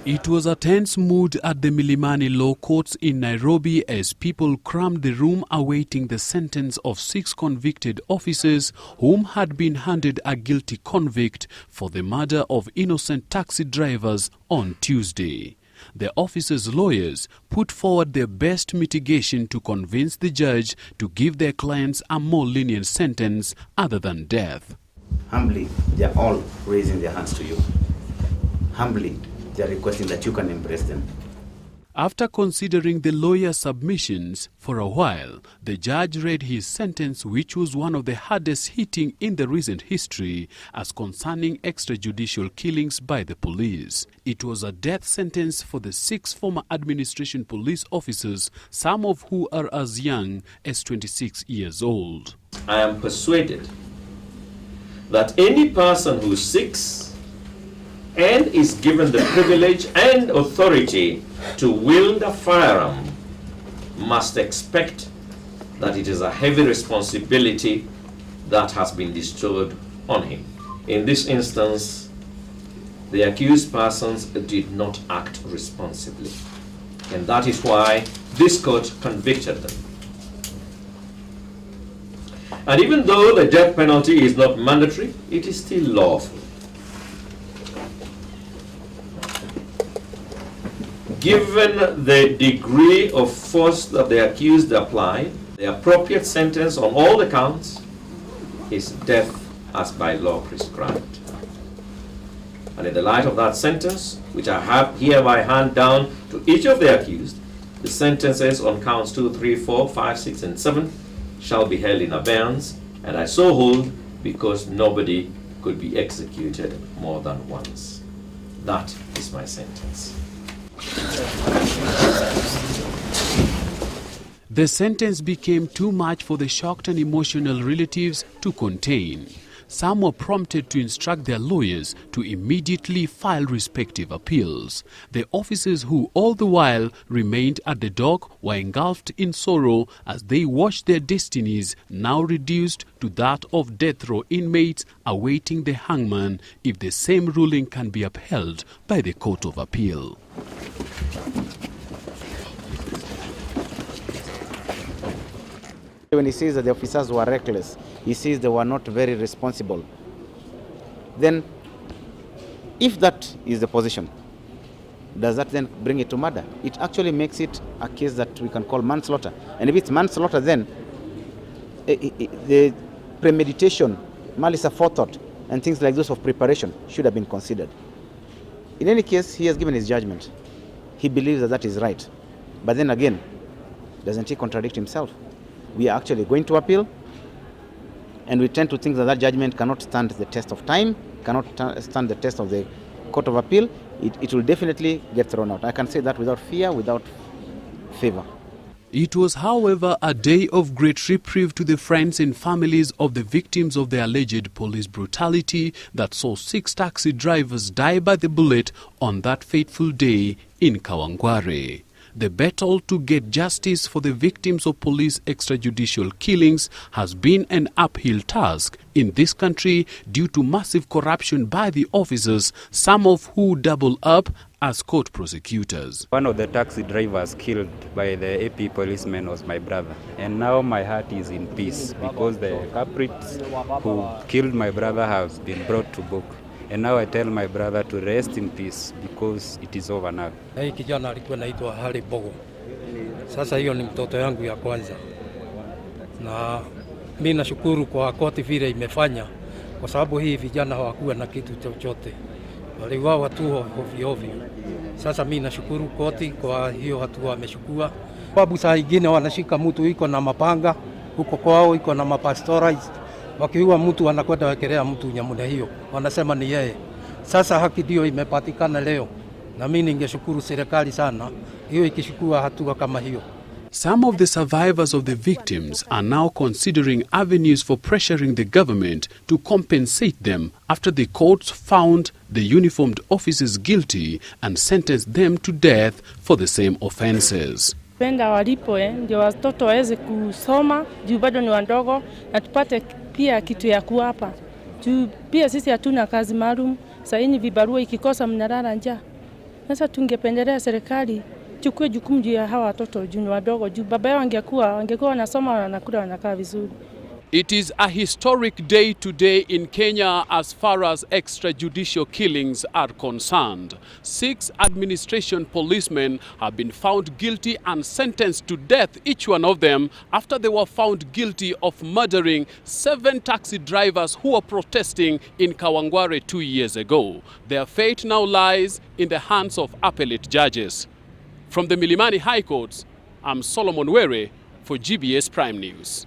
It was a tense mood at the Milimani Law Courts in Nairobi as people crammed the room awaiting the sentence of 6 convicted officers whom had been handed a guilty convict for the murder of innocent taxi drivers on Tuesday. The officers' lawyers put forward their best mitigation to convince the judge to give their clients a more lenient sentence other than death. Humbly, they are all raising their hands to you. Humbly, they are requesting that you can embrace them. After considering the lawyer's submissions for a while, the judge read his sentence, which was one of the hardest hitting in the recent history as concerning extrajudicial killings by the police. It was a death sentence for the 6 former administration police officers, some of who are as young as 26 years old. I am persuaded that any person who seeks and is given the privilege and authority to wield a firearm must expect that it is a heavy responsibility that has been bestowed on him. In this instance, the accused persons did not act responsibly, and that is why this court convicted them. And even though the death penalty is not mandatory, it is still lawful. Given the degree of force that the accused applied, the appropriate sentence on all the counts is death as by law prescribed. And in the light of that sentence, which I have hereby hand down to each of the accused, the sentences on counts 2, 3, 4, 5, 6, and 7 shall be held in abeyance, and I so hold because nobody could be executed more than once. That is my sentence. The sentence became too much for the shocked and emotional relatives to contain. Some were prompted to instruct their lawyers to immediately file respective appeals. The officers who all the while remained at the dock were engulfed in sorrow as they watched their destinies now reduced to that of death row inmates awaiting the hangman if the same ruling can be upheld by the Court of Appeal. When he says that the officers were reckless, he says they were not very responsible. Then, if that is the position, does that then bring it to murder? It actually makes it a case that we can call manslaughter. And if it's manslaughter, then the premeditation, malice aforethought, and things like those of preparation should have been considered. In any case, he has given his judgment. He believes that that is right. But then again, doesn't he contradict himself? We are actually going to appeal, and we tend to think that that judgment cannot stand the test of time, cannot stand the test of the Court of Appeal. It will definitely get thrown out. I can say that without fear, without favor. It was, however, a day of great reprieve to the friends and families of the victims of the alleged police brutality that saw 6 taxi drivers die by the bullet on that fateful day in Kawangware. The battle to get justice for the victims of police extrajudicial killings has been an uphill task in this country due to massive corruption by the officers, some of who double up as court prosecutors. One of the taxi drivers killed by the AP policemen was my brother. And now my heart is in peace because the culprits who killed my brother have been brought to book. And now I tell my brother to rest in peace because it is over now. Hii kijana alikuwa anaitwa Harry Bogo. Sasa hiyo ni mtoto yangu ya kwanza. Na mimi nashukuru kwa koti vile imefanya kwa sababu hii vijana hawakuwa na kitu chochote. Waliuawa tu ovyo ovyo. Sasa mimi nashukuru koti kwa hiyo hatua wamechukua. Sababu saa nyingine wanashika mtu iko na mapanga, huko kwao iko na mapastorais. Wakiua mtu wanakwenda wekelea mtu nyamuna hiyo, wanasema ni yeye. Sasa haki ndio imepatikana leo, na mimi ningeshukuru serikali sana hiyo ikishukua hatua kama hiyo. Some of the survivors of the victims are now considering avenues for pressuring the government to compensate them after the courts found the uniformed officers guilty and sentenced them to death for the same offenses. Penda walipo ndio watoto waweze kusoma, juu bado ni wadogo, na tupate pia kitu ya kuwapa. Juu pia sisi hatuna kazi maalum, sasa hivi vibarua ikikosa mnalala njaa. Sasa tungependelea serikali chukue jukumu juu ya hawa watoto juu ni wadogo, juu baba yao angekuwa wanasoma, wanakula, wanakaa vizuri. It is a historic day today in Kenya as far as extrajudicial killings are concerned. 6 administration policemen have been found guilty and sentenced to death, each one of them, after they were found guilty of murdering 7 taxi drivers who were protesting in Kawangware 2 years ago. Their fate now lies in the hands of appellate judges. From the Milimani High Courts, I'm Solomon Were for GBS Prime News.